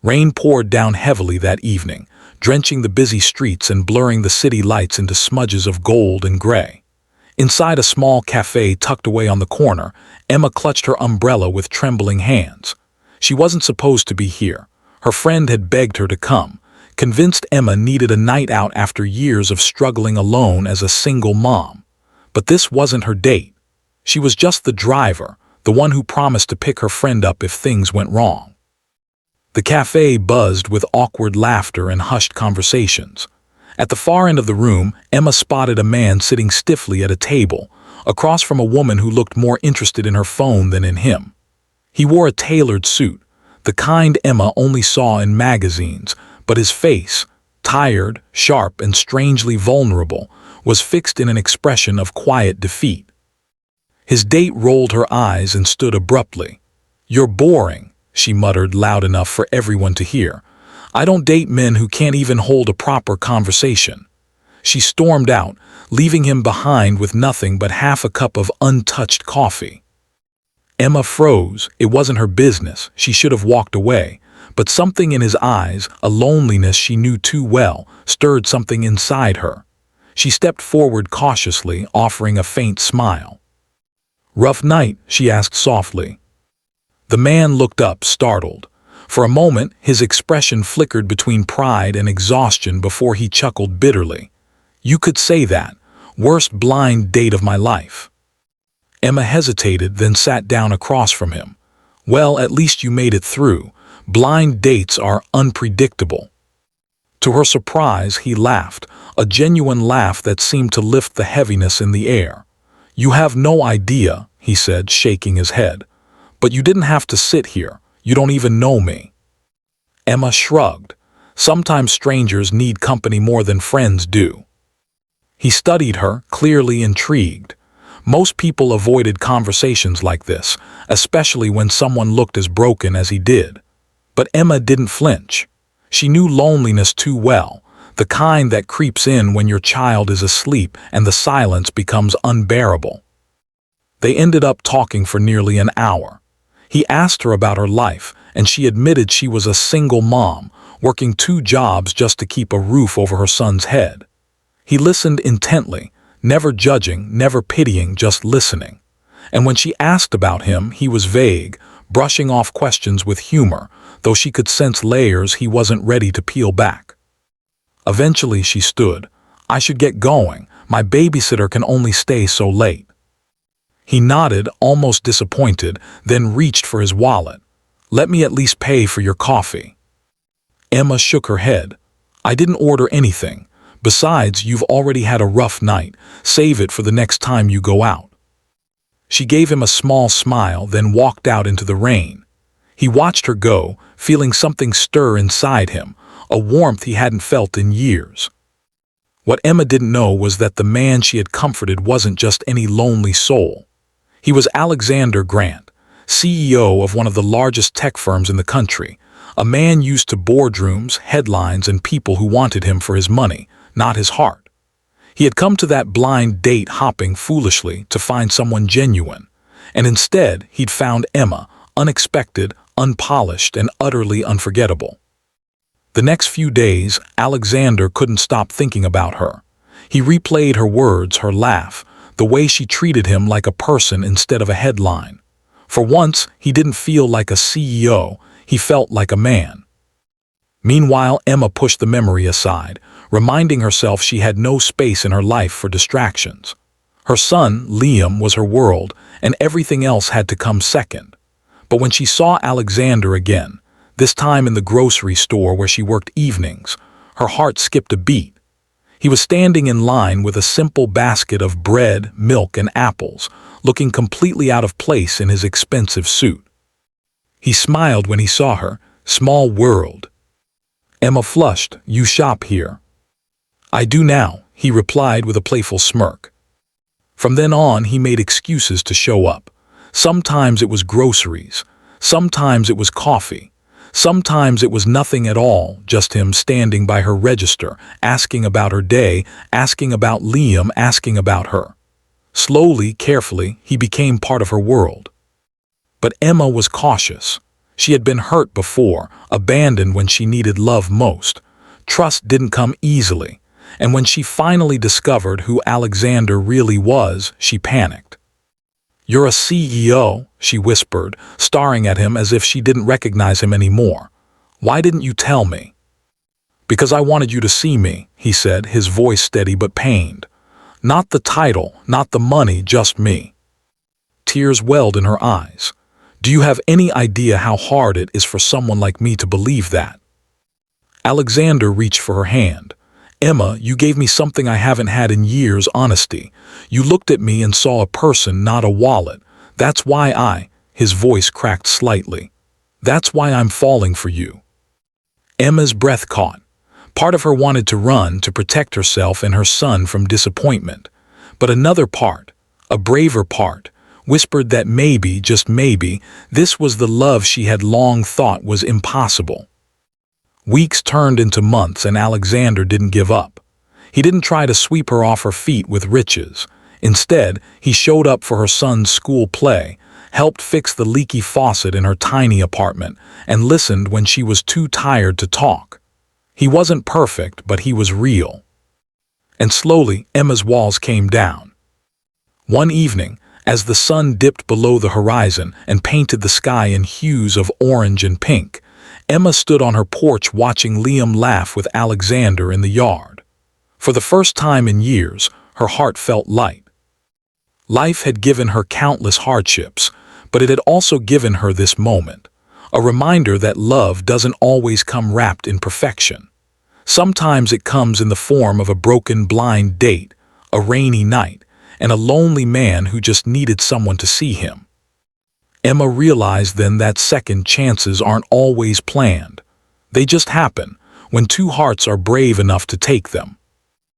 Rain poured down heavily that evening, drenching the busy streets and blurring the city lights into smudges of gold and gray. Inside a small cafe tucked away on the corner, Emma clutched her umbrella with trembling hands. She wasn't supposed to be here. Her friend had begged her to come, convinced Emma needed a night out after years of struggling alone as a single mom. But this wasn't her date. She was just the driver, the one who promised to pick her friend up if things went wrong. The cafe buzzed with awkward laughter and hushed conversations. At the far end of the room, Emma spotted a man sitting stiffly at a table, across from a woman who looked more interested in her phone than in him. He wore a tailored suit, the kind Emma only saw in magazines, but his face, tired, sharp, and strangely vulnerable, was fixed in an expression of quiet defeat. His date rolled her eyes and stood abruptly. "You're boring," she muttered loud enough for everyone to hear. "I don't date men who can't even hold a proper conversation." She stormed out, leaving him behind with nothing but half a cup of untouched coffee. Emma froze. It wasn't her business. She should have walked away. But something in his eyes, a loneliness she knew too well, stirred something inside her. She stepped forward cautiously, offering a faint smile. "Rough night?" she asked softly. The man looked up, startled. For a moment, his expression flickered between pride and exhaustion before he chuckled bitterly. "You could say that. Worst blind date of my life." Emma hesitated, then sat down across from him. "Well, at least you made it through. Blind dates are unpredictable." To her surprise, he laughed, a genuine laugh that seemed to lift the heaviness in the air. "You have no idea," he said, shaking his head. "But you didn't have to sit here. You don't even know me." Emma shrugged. Sometimes strangers need company more than friends do. He studied her, clearly intrigued. Most people avoided conversations like this, especially when someone looked as broken as he did. But Emma didn't flinch. She knew loneliness too well, the kind that creeps in when your child is asleep and the silence becomes unbearable. They ended up talking for nearly an hour. He asked her about her life, and she admitted she was a single mom, working 2 jobs just to keep a roof over her son's head. He listened intently, never judging, never pitying, just listening. And when she asked about him, he was vague, brushing off questions with humor, though she could sense layers he wasn't ready to peel back. Eventually she stood. "I should get going. My babysitter can only stay so late." He nodded, almost disappointed, then reached for his wallet. "Let me at least pay for your coffee." Emma shook her head. "I didn't order anything. Besides, you've already had a rough night. Save it for the next time you go out." She gave him a small smile, then walked out into the rain. He watched her go, feeling something stir inside him, a warmth he hadn't felt in years. What Emma didn't know was that the man she had comforted wasn't just any lonely soul. He was Alexander Grant, CEO of one of the largest tech firms in the country, a man used to boardrooms, headlines, and people who wanted him for his money, not his heart. He had come to that blind date hopping foolishly to find someone genuine, and instead he'd found Emma, unexpected, unpolished, and utterly unforgettable. The next few days, Alexander couldn't stop thinking about her. He replayed her words, her laugh, the way she treated him like a person instead of a headline. For once, he didn't feel like a CEO, he felt like a man. Meanwhile, Emma pushed the memory aside, reminding herself she had no space in her life for distractions. Her son, Liam, was her world, and everything else had to come second. But when she saw Alexander again, this time in the grocery store where she worked evenings, her heart skipped a beat. He was standing in line with a simple basket of bread, milk, and apples, looking completely out of place in his expensive suit. He smiled when he saw her. Small world. Emma flushed. "You shop here?" "I do now," he replied with a playful smirk. From then on, he made excuses to show up. Sometimes it was groceries. Sometimes it was coffee. Sometimes it was nothing at all, just him standing by her register, asking about her day, asking about Liam, asking about her. Slowly, carefully, he became part of her world. But Emma was cautious. She had been hurt before, abandoned when she needed love most. Trust didn't come easily, and when she finally discovered who Alexander really was, she panicked. "You're a CEO," she whispered, staring at him as if she didn't recognize him anymore. "Why didn't you tell me?" "Because I wanted you to see me," he said, his voice steady but pained. "Not the title, not the money, just me." Tears welled in her eyes. "Do you have any idea how hard it is for someone like me to believe that?" Alexander reached for her hand. "Emma, you gave me something I haven't had in years, honesty. You looked at me and saw a person, not a wallet. That's why his voice cracked slightly. "That's why I'm falling for you." Emma's breath caught. Part of her wanted to run to protect herself and her son from disappointment. But another part, a braver part, whispered that maybe, just maybe, this was the love she had long thought was impossible. Weeks turned into months and Alexander didn't give up. He didn't try to sweep her off her feet with riches. Instead, he showed up for her son's school play, helped fix the leaky faucet in her tiny apartment, and listened when she was too tired to talk. He wasn't perfect, but he was real. And slowly, Emma's walls came down. One evening, as the sun dipped below the horizon and painted the sky in hues of orange and pink, Emma stood on her porch watching Liam laugh with Alexander in the yard. For the first time in years, her heart felt light. Life had given her countless hardships, but it had also given her this moment, a reminder that love doesn't always come wrapped in perfection. Sometimes it comes in the form of a broken blind date, a rainy night, and a lonely man who just needed someone to see him. Emma realized then that second chances aren't always planned. They just happen when two hearts are brave enough to take them.